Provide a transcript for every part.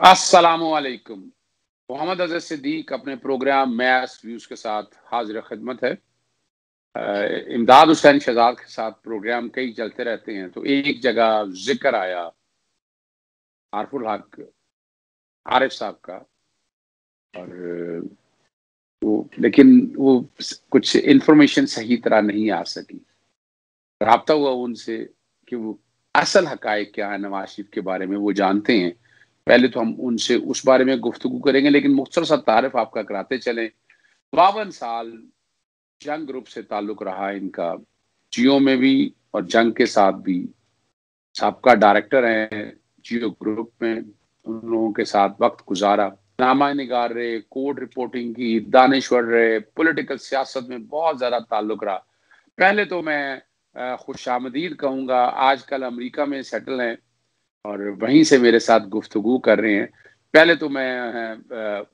السلام علیکم. محمد اظہر صدیق اپنے پروگرام میس ویوز کے ساتھ حاضر خدمت ہے. امداد حسین شہزاد کے ساتھ پروگرام کئی چلتے رہتے ہیں، تو ایک جگہ ذکر آیا عارف الحق عارف صاحب کا، اور لیکن وہ کچھ انفارمیشن صحیح طرح نہیں آ سکی. رابطہ ہوا ان سے کہ وہ اصل حقائق کیا ہے نواز شریف کے بارے میں وہ جانتے ہیں. پہلے تو ہم ان سے اس بارے میں گفتگو کریں گے، لیکن مختصر سا تعارف آپ کا کراتے چلیں. 52 سال جنگ گروپ سے تعلق رہا ان کا، جیو میں بھی اور جنگ کے ساتھ بھی. سابقہ ڈائریکٹر ہیں جیو گروپ میں، ان لوگوں کے ساتھ وقت گزارا، نامہ نگار رہے، کوڈ رپورٹنگ کی، دانشور رہے، پولیٹیکل سیاست میں بہت زیادہ تعلق رہا. پہلے تو میں خوش آمدید کہوں گا، آج کل امریکہ میں سیٹل ہیں اور وہیں سے میرے ساتھ گفتگو کر رہے ہیں. پہلے تو میں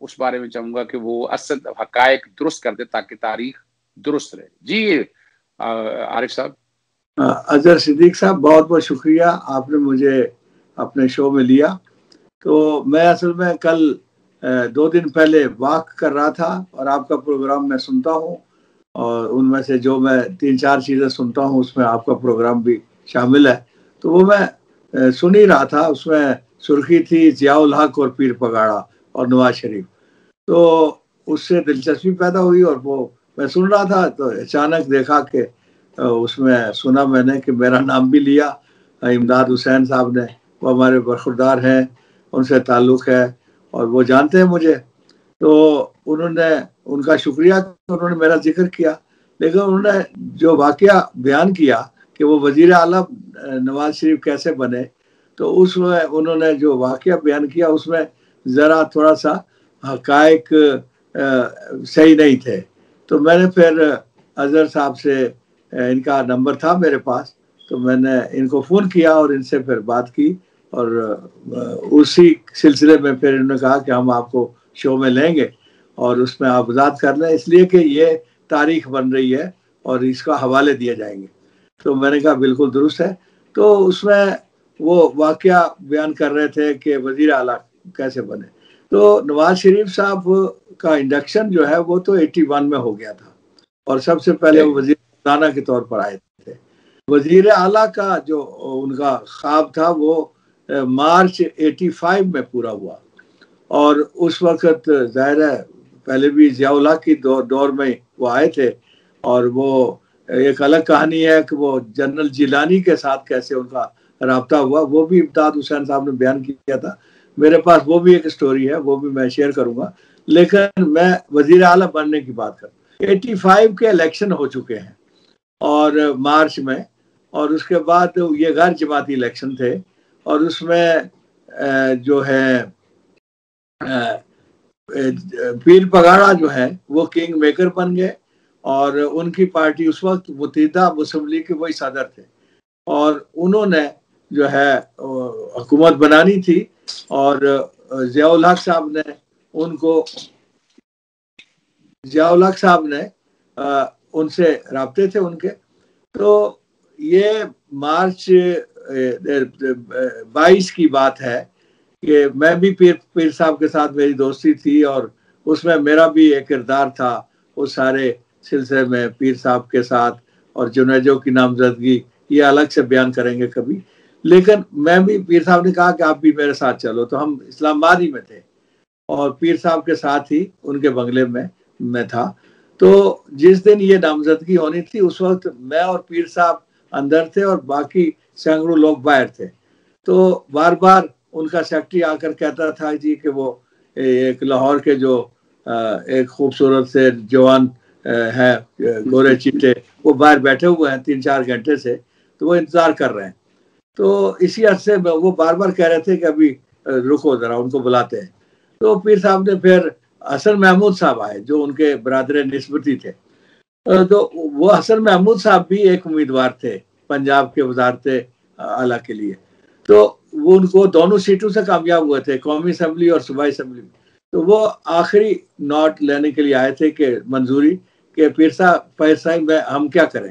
اس بارے میں چاہوں گا کہ وہ اصل حقائق درست کر دے تاکہ تاریخ درست رہے. جی عارف صاحب. اظہر صدیق صاحب، بہت بہت شکریہ، آپ نے مجھے اپنے شو میں لیا. تو میں اصل میں کل 2 دن پہلے واک کر رہا تھا اور آپ کا پروگرام میں سنتا ہوں، اور ان میں سے جو میں 3-4 چیزیں سنتا ہوں اس میں آپ کا پروگرام بھی شامل ہے. تو وہ میں سن ہی رہا تھا، اس میں سرخی تھی ضیاء الحق اور پیر پگاڑا اور نواز شریف. تو اس سے دلچسپی پیدا ہوئی اور وہ میں سن رہا تھا، تو اچانک دیکھا کہ اس میں سنا میں نے کہ میرا نام بھی لیا امداد حسین صاحب نے. وہ ہمارے برخوردار ہیں، ان سے تعلق ہے اور وہ جانتے ہیں مجھے. تو انہوں نے، ان کا شکریہ کہ انہوں نے میرا ذکر کیا. لیکن انہوں نے جو واقعہ بیان کیا کہ وہ وزیر اعلیٰ نواز شریف کیسے بنے، تو اس میں انہوں نے جو واقعہ بیان کیا اس میں ذرا تھوڑا سا حقائق صحیح نہیں تھے. تو میں نے پھر اظہر صاحب سے، ان کا نمبر تھا میرے پاس، تو میں نے ان کو فون کیا اور ان سے پھر بات کی، اور اسی سلسلے میں پھر انہوں نے کہا کہ ہم آپ کو شو میں لیں گے اور اس میں آپ وضاحت کر لیں، اس لیے کہ یہ تاریخ بن رہی ہے اور اس کا حوالے دیے جائیں گے. تو میں نے کہا بالکل درست ہے. تو اس میں وہ واقعہ بیان کر رہے تھے کہ وزیر اعلیٰ کیسے بنے. تو نواز شریف صاحب کا انڈکشن جو ہے وہ تو 81 میں ہو گیا تھا، اور سب سے پہلے وہ وزیر خزانہ کے طور پر آئے تھے. وزیر اعلیٰ کا جو ان کا خواب تھا وہ مارچ 85 میں پورا ہوا، اور اس وقت ظاہر ہے پہلے بھی ضیاء الحق کی دور میں وہ آئے تھے. اور وہ ایک الگ کہانی ہے کہ وہ جنرل جیلانی کے ساتھ کیسے ان کا رابطہ ہوا، وہ بھی امداد حسین صاحب نے بیان کیا تھا. میرے پاس وہ بھی ایک سٹوری ہے، وہ بھی میں شیئر کروں گا. لیکن میں وزیر اعلیٰ بننے کی بات کروں. 85 کے الیکشن ہو چکے ہیں اور مارچ میں، اور اس کے بعد یہ غیر جماعتی الیکشن تھے، اور اس میں جو ہے پیر پگاڑا جو ہے وہ کنگ میکر بن گئے، اور ان کی پارٹی اس وقت متحدہ مسلم لیگ کے وہی صدر تھے، اور انہوں نے جو ہے حکومت بنانی تھی. اور ضیاء الحق صاحب نے ان کو، ضیاء الحق صاحب نے ان سے رابطے تھے ان کے. تو یہ مارچ 22 کی بات ہے کہ میں بھی پیر صاحب کے ساتھ میری دوستی تھی، اور اس میں میرا بھی ایک کردار تھا اس سارے سلسلے میں پیر صاحب کے ساتھ. اور جنیجو کی نامزدگی یہ الگ سے بیان کریں گے کبھی. لیکن میں بھی، پیر صاحب نے کہا کہ آپ بھی میرے ساتھ چلو، تو ہم اسلام آباد ہی میں تھے اور پیر صاحب کے ساتھ ہی ان کے بنگلے میں تھا. تو جس دن یہ نامزدگی ہونی تھی اس وقت میں اور پیر صاحب اندر تھے اور باقی سینکڑوں لوگ باہر تھے. تو بار بار ان کا سیکرٹری آ کر کہتا تھا جی کہ وہ ایک لاہور کے جو ایک خوبصورت سے جوان ہے گورے چٹے، وہ باہر بیٹھے ہوئے ہیں 3-4 گھنٹے سے، تو وہ انتظار کر رہے ہیں. تو اسی عرصے میں وہ بار بار کہہ رہے تھے کہ ابھی رکو ذرا، ان کو بلاتے ہیں. تو پیر صاحب نے پھر حسن محمود صاحب آئے جو ان کے برادر نسبتی تھے. تو وہ حسن محمود صاحب بھی ایک امیدوار تھے پنجاب کے وزارت اعلیٰ کے لیے. تو وہ ان کو دونوں سیٹوں سے کامیاب ہوئے تھے، قومی اسمبلی اور صوبائی اسمبلی میں. تو وہ آخری نوٹ لینے کے لیے آئے تھے کہ منظوری، کہ پیر صاحب ہم کیا کریں.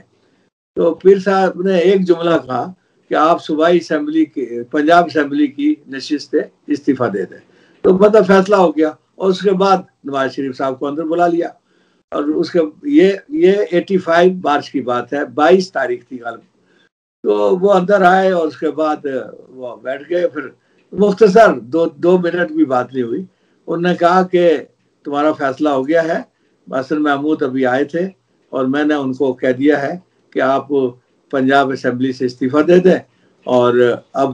تو پیر صاحب نے ایک جملہ کہا کہ آپ صوبائی اسمبلی کی، پنجاب اسمبلی کی نشست سے استعفیٰ دے دیں. تو مطلب فیصلہ ہو گیا، اور اس کے بعد نواز شریف صاحب کو اندر بلا لیا، اور اس کے یہ 85 مارچ کی بات ہے، 22 تاریخ تھی غالب، تو وہ اندر آئے اور اس کے بعد وہ بیٹھ گئے. پھر مختصر 2 منٹ بھی بات نہیں ہوئی، انہوں نے کہا کہ تمہارا فیصلہ ہو گیا ہے. حسن محمود ابھی آئے تھے اور میں نے ان کو کہہ دیا ہے کہ آپ پنجاب اسمبلی سے استعفیٰ دے دیں، اور اب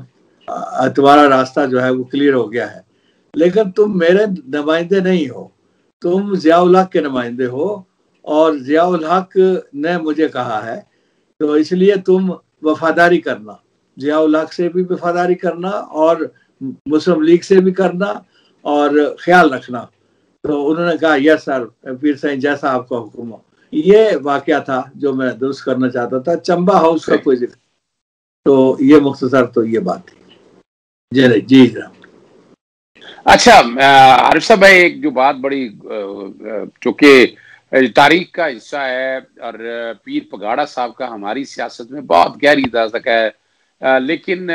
تمہارا راستہ جو ہے وہ کلیئر ہو گیا ہے، لیکن تم میرے نمائندے نہیں ہو، تم ضیاء الحق کے نمائندے ہو، اور ضیاء الحق نے مجھے کہا ہے، تو اس لیے تم وفاداری کرنا، ضیاء الحق سے بھی وفاداری کرنا اور مسلم لیگ سے بھی کرنا، اور خیال رکھنا. تو انہوں نے کہا یس سر پیر صاحب جیسا آپ کا حکم ہو. یہ واقعہ تھا جو میں درست کرنا چاہتا تھا. چمبا ہاؤس کا کوئی ذکر، تو یہ مختصر تو یہ بات تھی. جی جناب. اچھا عارف صاحب بھائی، ایک جو بات بڑی چونکہ تاریخ کا حصہ ہے، اور پیر پگاڑا صاحب کا ہماری سیاست میں بہت گہری دستک ہے، لیکن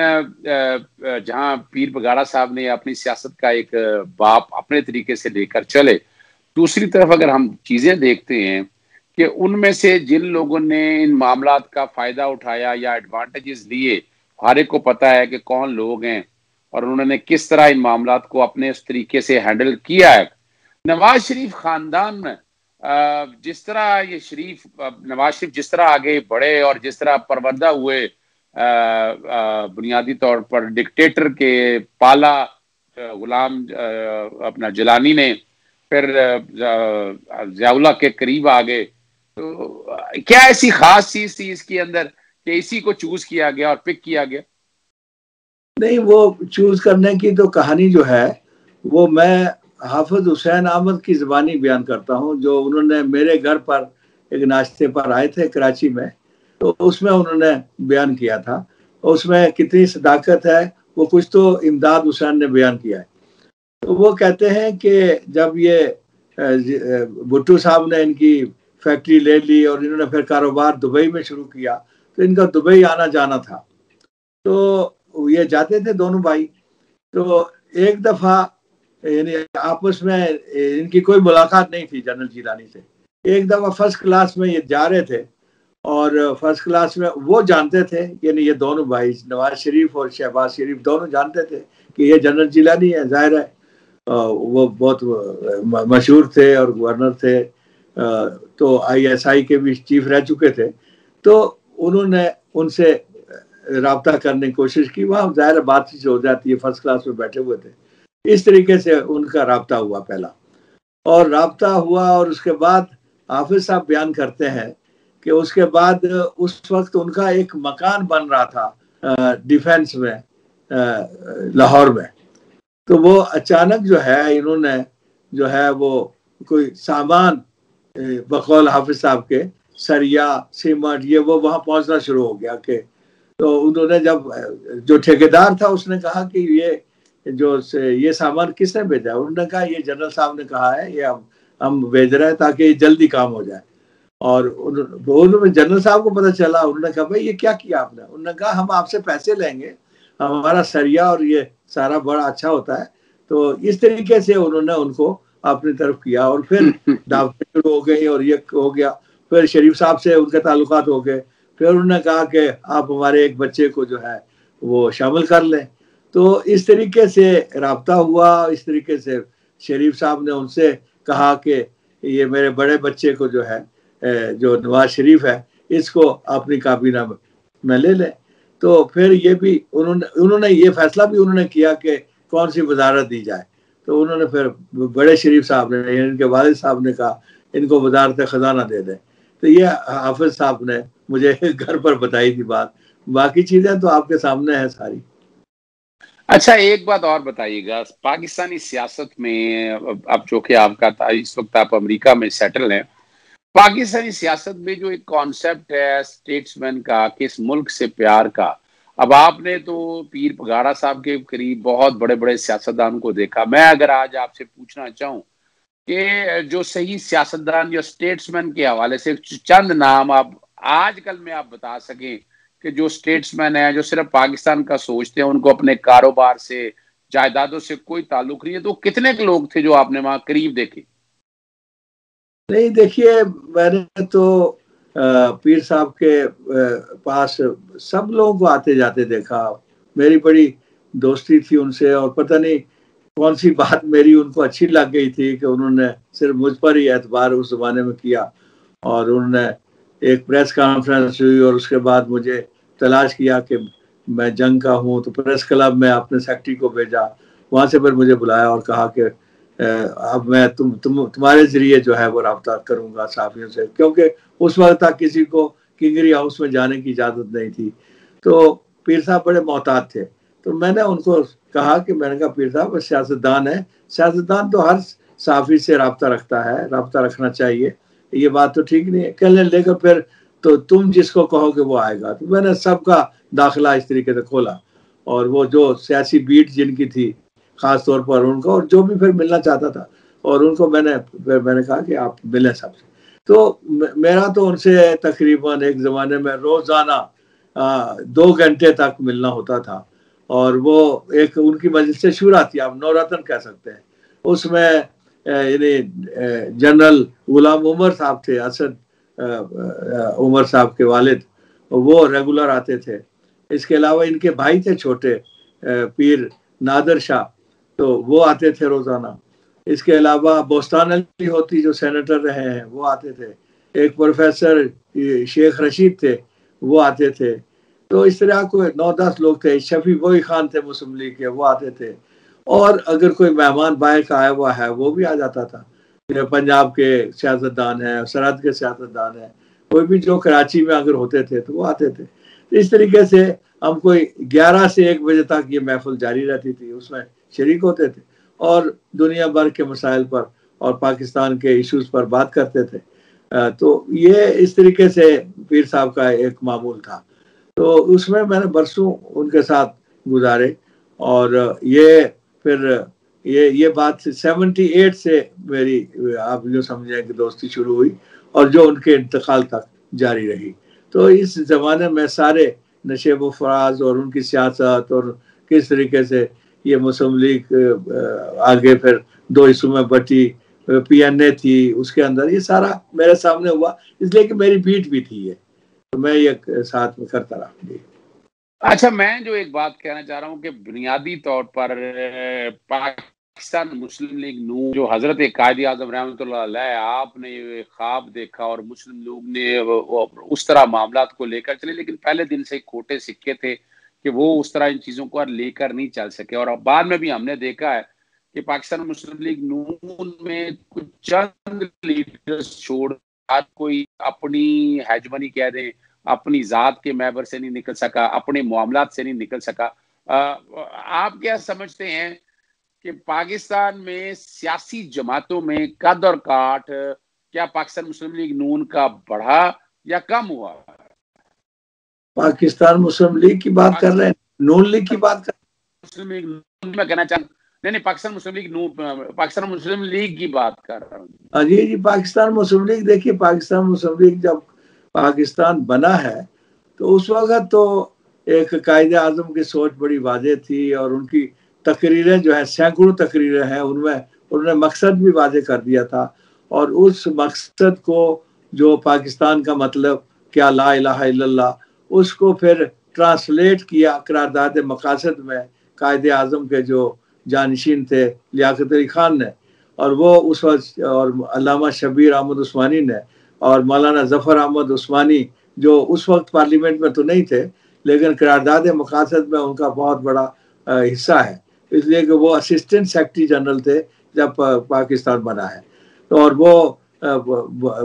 جہاں پیر پگاڑا صاحب نے اپنی سیاست کا ایک باپ اپنے طریقے سے لے کر چلے، دوسری طرف اگر ہم چیزیں دیکھتے ہیں کہ ان میں سے جن لوگوں نے ان معاملات کا فائدہ اٹھایا یا ایڈوانٹیجز لیے، ہر ایک کو پتہ ہے کہ کون لوگ ہیں اور انہوں نے کس طرح ان معاملات کو اپنے اس طریقے سے ہینڈل کیا ہے. نواز شریف خاندان میں جس طرح یہ نواز شریف جس طرح آگے بڑھے اور جس طرح پروردہ ہوئے، بنیادی طور پر ڈکٹیٹر کے پالا غلام اپنا جیلانی نے، پھر ضیاء الحق کے قریب آگے، تو کیا ایسی خاص چیز تھی اس کے اندر کہ اسی کو چوز کیا گیا اور پک کیا گیا؟ نہیں، وہ چوز کرنے کی تو کہانی جو ہے وہ میں حافظ حسین احمد کی زبانی بیان کرتا ہوں، جو انہوں نے میرے گھر پر ایک ناشتے پر آئے تھے کراچی میں، تو اس میں انہوں نے بیان کیا تھا. اس میں کتنی صداقت ہے وہ کچھ تو امداد حسین نے بیان کیا ہے. تو وہ کہتے ہیں کہ جب یہ بھٹو صاحب نے ان کی فیکٹری لے لی اور انہوں نے پھر کاروبار دبئی میں شروع کیا، تو ان کا دبئی آنا جانا تھا، تو یہ جاتے تھے دونوں بھائی. تو ایک دفعہ یعنی آپس میں ان کی کوئی ملاقات نہیں تھی جنرل جیلانی سے. ایک دفعہ فرسٹ کلاس میں یہ جا رہے تھے، اور فرسٹ کلاس میں وہ جانتے تھے، یعنی یہ دونوں بھائی نواز شریف اور شہباز شریف دونوں جانتے تھے کہ یہ جنرل جیلانی ہے. ظاہر ہے وہ بہت مشہور تھے اور گورنر تھے، تو ISI کے بھی چیف رہ چکے تھے. تو انہوں نے ان سے رابطہ کرنے کی کوشش کی. وہاں ظاہر بات چیت ہو جاتی ہے، فرسٹ کلاس میں بیٹھے ہوئے تھے. اس طریقے سے ان کا رابطہ ہوا پہلا، اور رابطہ ہوا، اور اس کے بعد حافظ صاحب بیان کرتے ہیں کہ اس کے بعد اس وقت ان کا ایک مکان بن رہا تھا ڈیفینس میں لاہور میں. تو وہ اچانک جو ہے انہوں نے جو ہے وہ کوئی سامان بقول حافظ صاحب کے سریا سیمنٹ یہ وہ وہاں پہنچنا شروع ہو گیا. کہ تو انہوں نے جب جو ٹھیکیدار تھا اس نے کہا کہ یہ سامان کس نے بھیجا؟ انہوں نے کہا یہ جنرل صاحب نے کہا ہے، یہ ہم بھیج رہے ہیں تاکہ یہ جلدی کام ہو جائے. اور جنرل صاحب کو پتہ چلا، انہوں نے کہا بھائی یہ کیا کیا آپ نے؟ انہوں نے کہا ہم آپ سے پیسے لیں گے، ہمارا سریا اور یہ سارا بڑا اچھا ہوتا ہے. تو اس طریقے سے انہوں نے ان کو اپنی طرف کیا، اور پھر دعوتیں شروع ہو گئی اور یہ ہو گیا. پھر شریف صاحب سے ان کے تعلقات ہو گئے. پھر انہوں نے کہا کہ آپ ہمارے ایک بچے کو جو ہے وہ شامل کر لیں. تو اس طریقے سے رابطہ ہوا. اس طریقے سے شریف صاحب نے ان سے کہا کہ یہ میرے بڑے بچے کو جو ہے جو نواز شریف ہے اس کو اپنی کابینہ میں لے لیں. تو پھر یہ بھی انہوں نے یہ فیصلہ بھی انہوں نے کیا کہ کون سی وزارت دی جائے. تو انہوں نے پھر بڑے شریف صاحب نے، ان کے والد صاحب نے کہا ان کو وزارت خزانہ دے دیں. تو یہ حافظ صاحب نے مجھے گھر پر بتائی تھی بات. باقی چیزیں تو آپ کے سامنے ہیں ساری. اچھا ایک بات اور بتائیے گا، پاکستانی سیاست میں اب جو کہ آپ کا اس وقت آپ امریکہ میں سیٹل ہیں، پاکستانی سیاست میں جو ایک کانسیپٹ ہے اسٹیٹس مین کا کہ اس ملک سے پیار کا، اب آپ نے تو پیر پگاڑا صاحب کے قریب بہت بڑے بڑے سیاستدان کو دیکھا. میں اگر آج آپ سے پوچھنا چاہوں کہ جو صحیح سیاستدان یا اسٹیٹس مین کے حوالے سے چند نام آپ آج کل میں آپ بتا سکیں کہ جو اسٹیٹس مین ہیں جو صرف پاکستان کا سوچتے ہیں، ان کو اپنے کاروبار سے جائیدادوں سے کوئی تعلق نہیں ہے، تو کتنے لوگ تھے جو آپ نے وہاں قریب دیکھے؟ نہیں دیکھیے، میں نے تو پیر صاحب کے پاس سب لوگوں کو آتے جاتے دیکھا، میری بڑی دوستی تھی ان سے، اور پتہ نہیں کون سی بات میری ان کو اچھی لگ گئی تھی کہ انہوں نے صرف مجھ پر ہی اعتبار اس زمانے میں کیا، اور انہوں نے ایک پریس کانفرنس ہوئی اور اس کے بعد مجھے تلاش کیا کہ میں جنگ کا ہوں، تو پریس کلب میں اپنے سیکرٹری کو بھیجا، وہاں سے پھر مجھے بلایا اور کہا کہ اب میں تمہارے ذریعے جو ہے وہ رابطہ کروں گا صحافیوں سے، کیونکہ اس وقت تک کسی کو کنگری ہاؤس میں جانے کی اجازت نہیں تھی۔ تو پیر صاحب بڑے محتاط تھے، تو میں نے ان کو کہا کہ میں نے کہا پیر صاحب سیاستدان ہے، سیاستدان تو ہر صحافی سے رابطہ رکھتا ہے، رابطہ رکھنا چاہیے، یہ بات تو ٹھیک نہیں ہے، کہنے لے کر پھر تو تم جس کو کہو کہ وہ آئے گا۔ تو میں نے سب کا داخلہ اس طریقے سے کھولا، اور وہ جو سیاسی بیٹ جن کی تھی خاص طور پر ان کو، اور جو بھی پھر ملنا چاہتا تھا، اور ان کو میں نے کہا کہ آپ ملیں سب سے۔ تو میرا تو ان سے تقریباً ایک زمانے میں روزانہ 2 گھنٹے تک ملنا ہوتا تھا، اور وہ ایک ان کی مجلس شورا تھی، آپ نورتن کہہ سکتے ہیں، اس میں یعنی جنرل غلام عمر صاحب تھے، اسد عمر صاحب کے والد، وہ ریگولر آتے تھے۔ اس کے علاوہ ان کے بھائی تھے چھوٹے پیر نادر شاہ، تو وہ آتے تھے روزانہ۔ اس کے علاوہ بوستان علی ہوتی جو سینیٹر رہے ہیں وہ آتے تھے، ایک پروفیسر شیخ رشید تھے وہ آتے تھے۔ تو اس طرح کوئی 9-10 لوگ تھے، شفیع وہی خان تھے مسلم لیگ کے، وہ آتے تھے، اور اگر کوئی مہمان باہر کا آیا ہوا ہے وہ بھی آ جاتا تھا، پنجاب کے سیاستدان ہیں، سرحد کے سیاستدان ہیں، کوئی بھی جو کراچی میں اگر ہوتے تھے تو وہ آتے تھے۔ اس طریقے سے ہم کوئی 11 سے 1 بجے تک یہ محفل جاری رہتی تھی، اس میں شریک ہوتے تھے اور دنیا بھر کے مسائل پر اور پاکستان کے ایشوز پر بات کرتے تھے۔ تو یہ اس طریقے سے پیر صاحب کا ایک معمول تھا، تو اس میں نے برسوں ان کے ساتھ گزارے، اور یہ پھر یہ بات 78 سے میری آپ جو سمجھیں کہ دوستی شروع ہوئی، اور جو ان کے انتقال تک جاری رہی۔ تو اس زمانے میں سارے نشیب و فراز اور ان کی سیاست، اور کس طریقے سے یہ مسلم لیگ آگے پھر 2 حصوں میں بٹی، پی این اے تھی اس کے اندر، یہ سارا میرے سامنے ہوا، اس لیے کہ میری بیٹ بھی تھی یہ، تو میں یہ ساتھ میں کرتا رہا۔ اچھا، میں جو ایک بات کہنا چاہ رہا ہوں کہ بنیادی طور پر پاکستان مسلم لیگ نون جو حضرت قائد اعظم رحمۃ اللہ علیہ آپ نے خواب دیکھا، اور مسلم لیگ نے اس طرح معاملات کو لے کر چلے، لیکن پہلے دن سے کھوٹے سکے تھے کہ وہ اس طرح ان چیزوں کو لے کر نہیں چل سکے، اور بعد میں بھی ہم نے دیکھا ہے کہ پاکستان مسلم لیگ نون میں کچھ چند لیڈرز چھوڑ کوئی اپنی ہیجمنی کہہ دیں، اپنی ذات کے محور سے نہیں نکل سکا، اپنے معاملات سے نہیں نکل سکا۔ آپ کیا سمجھتے ہیں کہ پاکستان میں سیاسی جماعتوں میں قد اور کاٹ کیا پاکستان مسلم لیگ نون کا بڑھا یا کم ہوا؟ پاکستان مسلم لیگ کی بات کر رہے ہیں، نون لیگ کی بات کر رہے ہیں؟ مسلم لیگ نون میں کہنا چاہتا نہیں، پاکستان مسلم لیگ نون، پاکستان مسلم لیگ کی بات کر رہا ہوں۔ جی پاکستان مسلم لیگ، دیکھیے پاکستان مسلم لیگ جب پاکستان بنا ہے تو اس وقت تو ایک قائد اعظم کی سوچ بڑی واضح تھی، اور ان کی تقریریں جو ہیں سینکڑوں تقریریں ہیں، ان میں انہوں نے مقصد بھی واضح کر دیا تھا، اور اس مقصد کو جو پاکستان کا مطلب کیا لا الہ الا اللہ، اس کو پھر ٹرانسلیٹ کیا قرارداد مقاصد میں قائد اعظم کے جو جانشین تھے لیاقت علی خان نے، اور وہ اس وقت، اور علامہ شبیر احمد عثمانی نے، اور مولانا ظفر احمد عثمانی جو اس وقت پارلیمنٹ میں تو نہیں تھے لیکن قرارداد مقاصد میں ان کا بہت بڑا حصہ ہے، اس لیے کہ وہ اسسٹنٹ سیکرٹری جنرل تھے جب پاکستان بنا ہے، اور وہ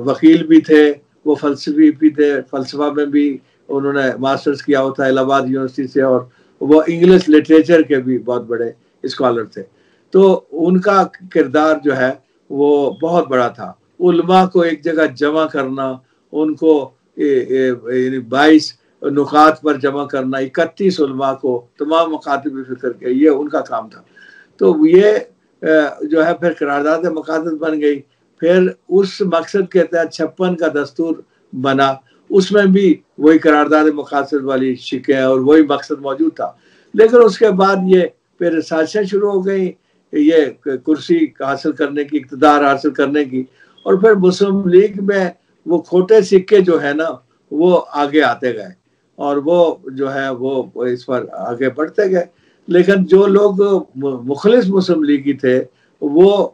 وکیل بھی تھے، وہ فلسفی بھی تھے، فلسفہ میں بھی انہوں نے ماسٹرز کیا ہوا تھا الہ آباد یونیورسٹی سے، اور وہ انگلش لٹریچر کے بھی بہت بڑے اسکالر تھے۔ تو ان کا کردار جو ہے وہ بہت بڑا تھا، علماء کو ایک جگہ جمع کرنا، ان کو 22 نکات پر جمع کرنا، 31 علماء کو تمام مکاتب فکر کے، یہ ان کا کام تھا۔ تو یہ جو ہے پھر قرارداد مقاصد بن گئی، پھر اس مقصد کے تحت 56 کا دستور بنا، اس میں بھی وہی قرارداد مقاصد والی شکیں اور وہی مقصد موجود تھا، لیکن اس کے بعد یہ پھر سازشیں شروع ہو گئی یہ کرسی حاصل کرنے کی، اقتدار حاصل کرنے کی، اور پھر مسلم لیگ میں وہ کھوٹے سکے جو ہے نا وہ آگے آتے گئے اور وہ جو ہے وہ اس پر آگے بڑھتے گئے. لیکن جو لوگ مخلص مسلم لیگی تھے وہ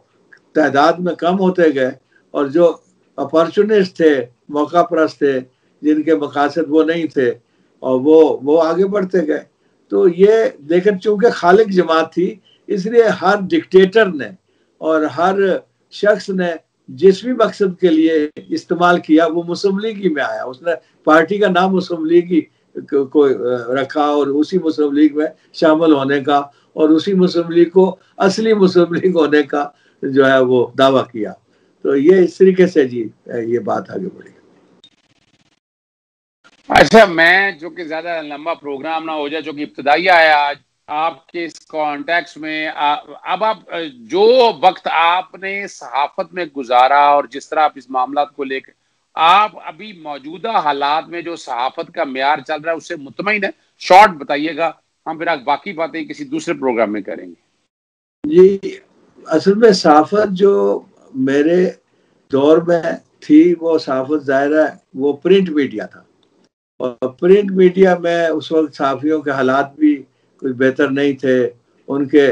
تعداد میں کم ہوتے گئے، اور جو اپارچونسٹ تھے، موقع پرست تھے، جن کے مقاصد وہ نہیں تھے، اور وہ آگے بڑھتے گئے. تو یہ لیکن چونکہ خالق جماعت تھی، اس لیے ہر ڈکٹیٹر نے اور ہر شخص نے جس بھی مقصد کے لیے استعمال کیا وہ مسلم لیگ ہی میں آیا. اس نے پارٹی کا نام مسلم لیگ ہی کو رکھا اور اسی مسلم لیگ میں شامل ہونے کا اور اسی مسلم لیگ کو اصلی مسلم لیگ ہونے کا جو ہے وہ دعویٰ کیا. تو یہ اس طریقے سے جی یہ بات آگے بڑھی. اچھا، میں جو کہ زیادہ لمبا پروگرام نہ ہو جائے، جو کہ ابتدائیہ ہے آج آپ کے اس کانٹیکس میں، اب آپ جو وقت آپ نے صحافت میں گزارا اور جس طرح آپ اس معاملات کو لے کے، آپ ابھی موجودہ حالات میں جو صحافت کا معیار چل رہا ہے اس سے مطمئن ہے؟ شارٹ بتائیے گا، ہم پھر باقی باتیں کسی دوسرے پروگرام میں کریں گے. جی اصل میں صحافت جو میرے دور میں تھی وہ صحافت ظاہر ہے وہ پرنٹ میڈیا تھا، اور پرنٹ میڈیا میں اس وقت صحافیوں کے حالات بھی کچھ بہتر نہیں تھے. ان کے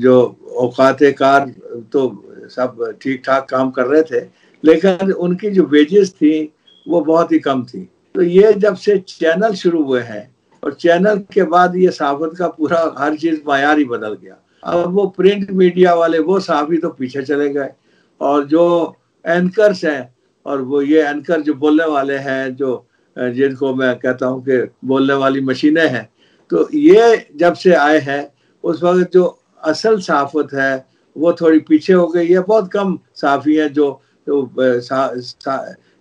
جو اوقات کار تو سب ٹھیک ٹھاک کام کر رہے تھے، لیکن ان کی جو ویجز تھیں وہ بہت ہی کم تھی. تو یہ جب سے چینل شروع ہوئے ہیں اور چینل کے بعد یہ صحافت کا پورا ہر چیز معیار ہی بدل گیا. اب وہ پرنٹ میڈیا والے وہ صحافی تو پیچھے چلے گئے، اور جو اینکرز ہیں اور وہ یہ اینکر جو بولنے والے ہیں، جو جن کو میں کہتا ہوں کہ بولنے والی مشینیں ہیں، تو یہ جب سے آئے ہیں اس وقت جو اصل صحافت ہے وہ تھوڑی پیچھے ہو گئی ہے. بہت کم صحافی ہیں جو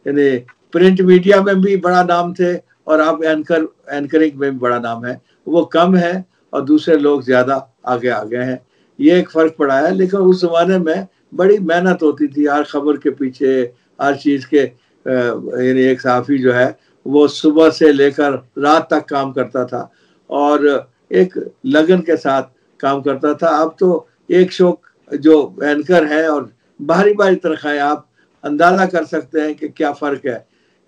یعنی پرنٹ میڈیا میں بھی بڑا نام تھے اور اب اینکرنگ میں بھی بڑا نام ہے، وہ کم ہے اور دوسرے لوگ زیادہ آگے آگے ہیں. یہ ایک فرق پڑا ہے. لیکن اس زمانے میں بڑی محنت ہوتی تھی ہر خبر کے پیچھے، ہر چیز کے یعنی ایک صحافی جو ہے وہ صبح سے لے کر رات تک کام کرتا تھا اور ایک لگن کے ساتھ کام کرتا تھا. اب تو ایک شو جو اینکر ہے اور بھاری بھاری تنخواہیں، آپ اندازہ کر سکتے ہیں کہ کیا فرق ہے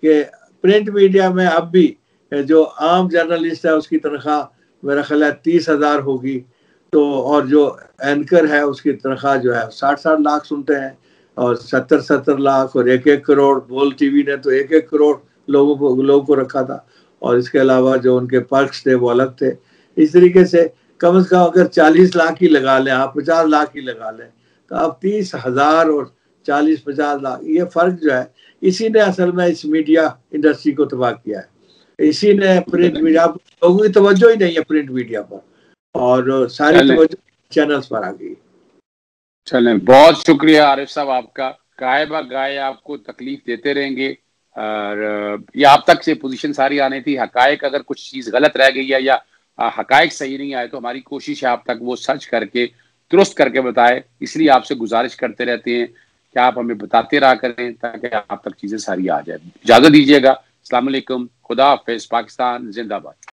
کہ پرنٹ میڈیا میں اب بھی جو عام جرنلسٹ ہے اس کی تنخواہ میرا خیال ہے 30,000 ہوگی، تو اور جو اینکر ہے اس کی تنخواہ جو ہے 60 لاکھ سنتے ہیں اور 70 لاکھ اور 1 کروڑ. بول ٹی وی نے تو 1 کروڑ لوگوں کو رکھا تھا، اور اس کے علاوہ جو ان کے پرکس تھے وہ الگ تھے. اس طریقے سے کم از کم اگر 40 لاکھ ہی لگا لیں آپ، 50 لاکھ ہی لگا لیں، تو اب 30,000 اور 40-50 لاکھ یہ فرق جو ہے اسی نے اصل میں اس میڈیا انڈسٹری کو تباہ کیا ہے. اسی نے پرنٹ میڈیا، لوگوں کی توجہ ہی نہیں ہے پرنٹ میڈیا پر اور ساری توجہ چینلز پر آ گئی. چلیں، بہت شکریہ عارف صاحب آپ کا. گائے با گائے آپ کو تکلیف دیتے رہیں گے، اور یہ آپ تک سے پوزیشن ساری آنی تھی. حقائق اگر کچھ چیز غلط رہ گئی ہے یا حقائق صحیح نہیں آئے تو ہماری کوشش ہے آپ تک وہ سرچ کر کے درست کر کے بتائے. اس لیے آپ سے گزارش کرتے رہتے ہیں کہ آپ ہمیں بتاتے رہا کریں تاکہ آپ تک چیزیں ساری آ جائیں. اجازت دیجیے گا. السلام علیکم، خدا حافظ. پاکستان زندہ باد.